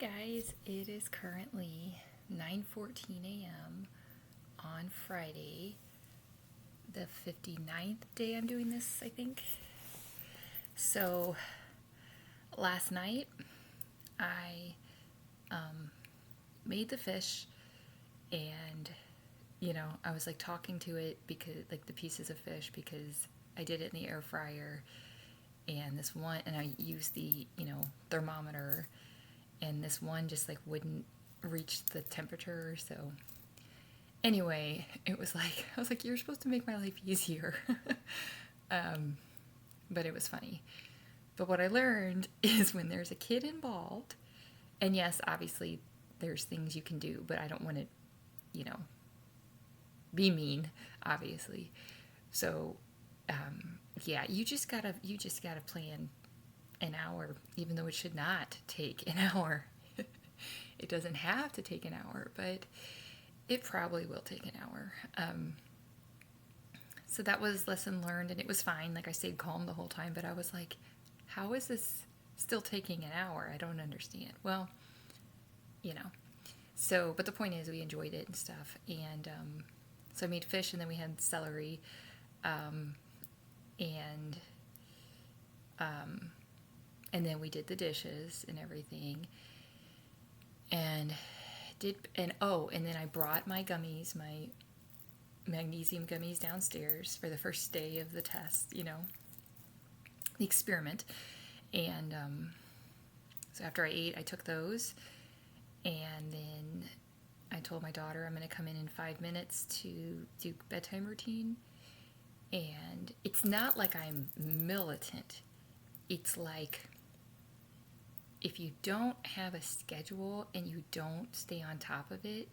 guys, it is currently 9:14 a.m. on Friday, the 59th day I'm doing this, I think. So, last night I made the fish and I was like talking to it because like the pieces of fish because I did it in the air fryer and I used the, thermometer and this one just like wouldn't reach the temperature. So anyway, it was like I was like, you're supposed to make my life easier. But it was funny. But what I learned is when there's a kid involved, and yes, obviously there's things you can do, but I don't want to, you know, be mean, obviously. So yeah, you just gotta plan an hour, even though it should not take an hour. It doesn't have to take an hour, but it probably will take an hour. So that was lesson learned, and it was fine. Like I stayed calm the whole time, but I was like, how is this still taking an hour? I don't understand. Well, you know. So, but the point is, we enjoyed it and stuff. And so I made fish, and then we had celery, and and then we did the dishes and everything. And and then I brought my gummies, my magnesium gummies downstairs for the first day of the test, the experiment. And so after I ate, I took those, and then I told my daughter I'm going to come in 5 minutes to do bedtime routine. And it's not like I'm militant. It's like if you don't have a schedule and you don't stay on top of it,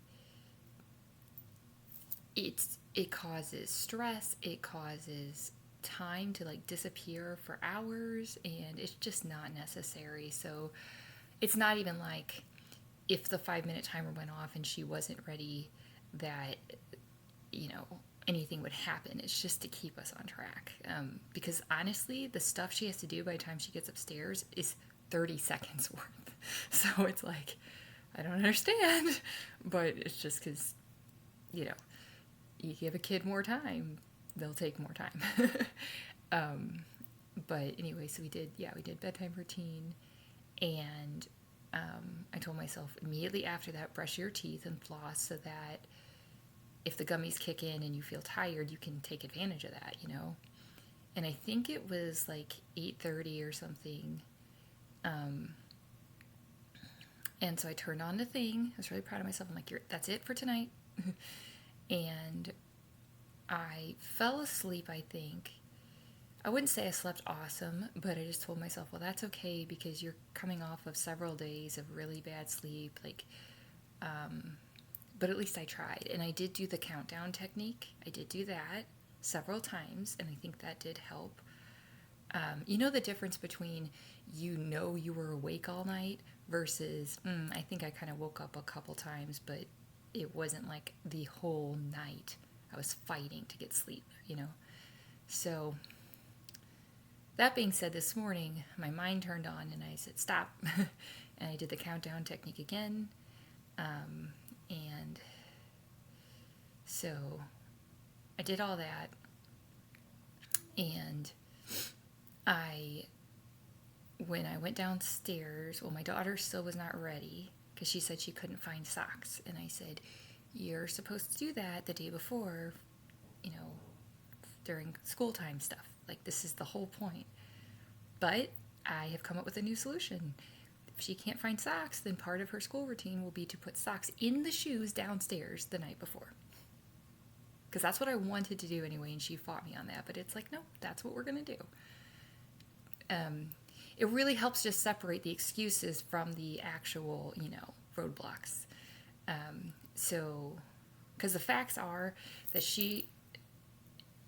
it causes stress, it causes time to like disappear for hours, and it's just not necessary. So it's not even like if the 5 minute timer went off and she wasn't ready that anything would happen. It's just to keep us on track, because honestly the stuff she has to do by the time she gets upstairs is 30 seconds worth. So it's like, I don't understand, but it's just because you give a kid more time, they'll take more time. But anyway, so we did bedtime routine, and I told myself immediately after that, brush your teeth and floss so that if the gummies kick in and you feel tired, you can take advantage of that, And I think it was like 8:30 or something. And so I turned on the thing. I was really proud of myself. I'm like, that's it for tonight. And I fell asleep, I think. I wouldn't say I slept awesome, but I just told myself, well, that's okay because you're coming off of several days of really bad sleep. But at least I tried. And I did do the countdown technique. I did do that several times, and I think that did help. You know the difference between you were awake all night versus I think I kind of woke up a couple times, but it wasn't like the whole night I was fighting to get sleep, So that being said, this morning my mind turned on and I said stop, and I did the countdown technique again, and so I did all that, and when I went downstairs, well, my daughter still was not ready because she said she couldn't find socks. And I said, you're supposed to do that the day before, during school time stuff. Like, this is the whole point. But I have come up with a new solution. If she can't find socks, then part of her school routine will be to put socks in the shoes downstairs the night before. Because that's what I wanted to do anyway, and she fought me on that. But it's like, no, that's what we're going to do. It really helps just separate the excuses from the actual, roadblocks. So, because the facts are that she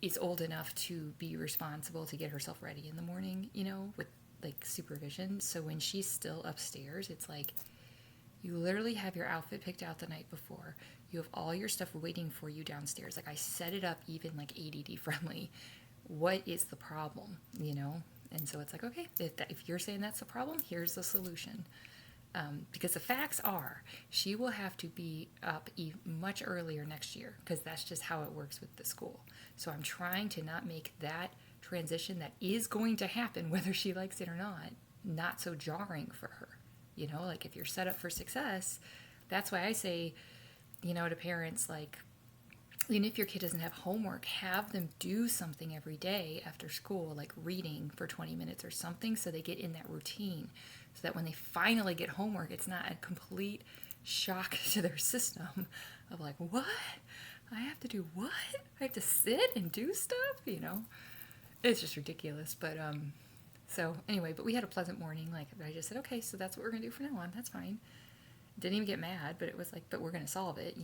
is old enough to be responsible to get herself ready in the morning, with like supervision. So when she's still upstairs, it's like you literally have your outfit picked out the night before. You have all your stuff waiting for you downstairs. Like I set it up even like ADD friendly. What is the problem, And so it's like, okay, if you're saying that's the problem, here's the solution. Because the facts are she will have to be up much earlier next year because that's just how it works with the school. So I'm trying to not make that transition that is going to happen whether she likes it or not so jarring for her. Like if you're set up for success, that's why I say, to parents, like, even if your kid doesn't have homework, have them do something every day after school, like reading for 20 minutes or something, so they get in that routine, so that when they finally get homework, it's not a complete shock to their system of like, what? I have to do what? I have to sit and do stuff? It's just ridiculous. But, so anyway, but we had a pleasant morning. Like, I just said, okay, so that's what we're going to do from now on. That's fine. Didn't even get mad, but it was like, but we're going to solve it,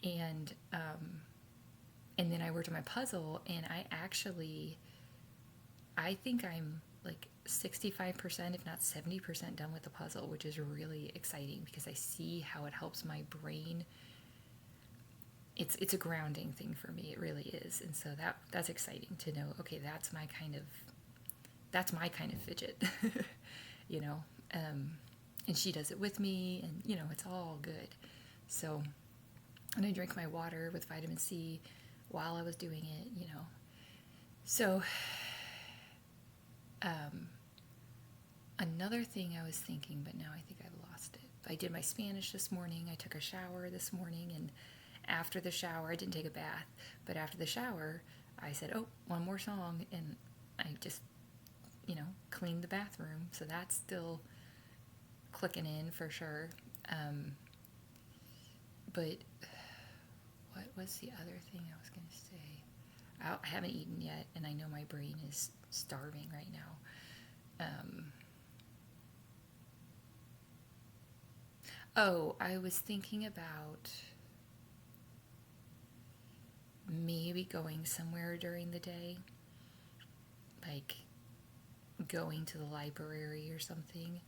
And then I worked on my puzzle, and I think I'm like 65%, if not 70% done with the puzzle, which is really exciting because I see how it helps my brain. It's a grounding thing for me. It really is. And so that's exciting to know, okay, that's my kind of fidget, and she does it with me, and, it's all good. So, and I drank my water with vitamin C while I was doing it, So, another thing I was thinking, but now I think I've lost it. I did my Spanish this morning. I took a shower this morning, and after the shower, I didn't take a bath, but after the shower, I said, oh, one more song, and I just, cleaned the bathroom. So that's still clicking in for sure. But what was the other thing I was going to say? I haven't eaten yet, and I know my brain is starving right now. I was thinking about maybe going somewhere during the day, like going to the library or something,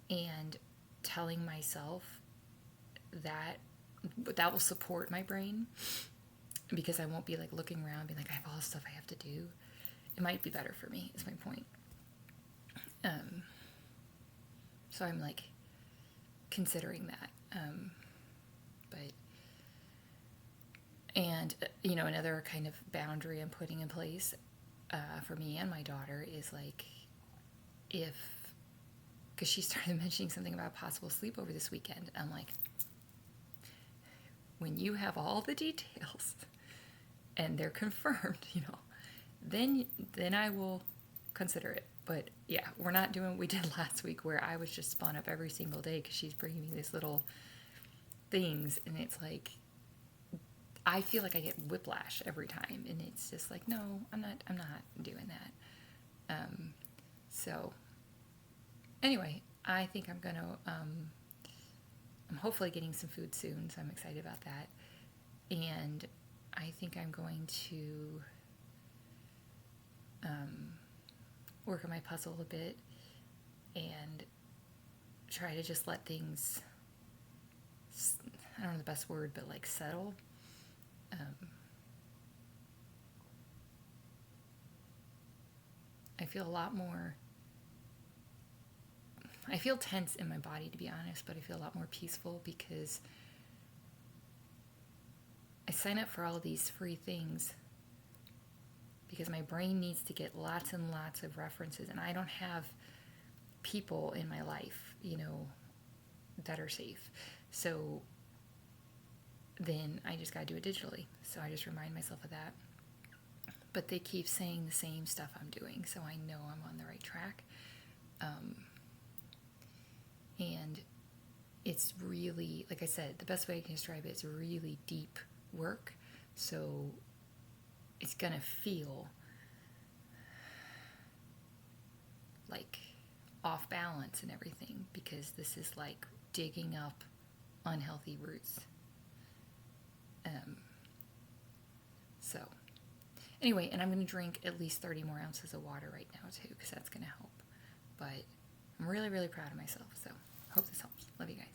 and telling myself that will support my brain, because I won't be like looking around being like, I have all this stuff I have to do. It might be better for me, is my point. So I'm like considering that. Another kind of boundary I'm putting in place for me and my daughter is like, because she started mentioning something about possible sleepover this weekend. I'm like, when you have all the details and they're confirmed, then I will consider it. But yeah, we're not doing what we did last week, where I was just spun up every single day because she's bringing me these little things, and it's like, I feel like I get whiplash every time, and it's just like, no, I'm not doing that. So anyway, I think I'm gonna, I'm hopefully getting some food soon, so I'm excited about that. And I think I'm going to work on my puzzle a bit and try to just let things, I don't know the best word, but like settle. I feel tense in my body, to be honest, but I feel a lot more peaceful because I sign up for all of these free things because my brain needs to get lots and lots of references, and I don't have people in my life, that are safe. So then I just got to do it digitally. So I just remind myself of that. But they keep saying the same stuff I'm doing, so I know I'm on the right track. And it's really, like I said, the best way I can describe it, it's really deep work. So it's going to feel like off balance and everything, because this is like digging up unhealthy roots. So anyway, and I'm going to drink at least 30 more ounces of water right now too, because that's going to help. But I'm really, really proud of myself. So hope this helps. Love you guys.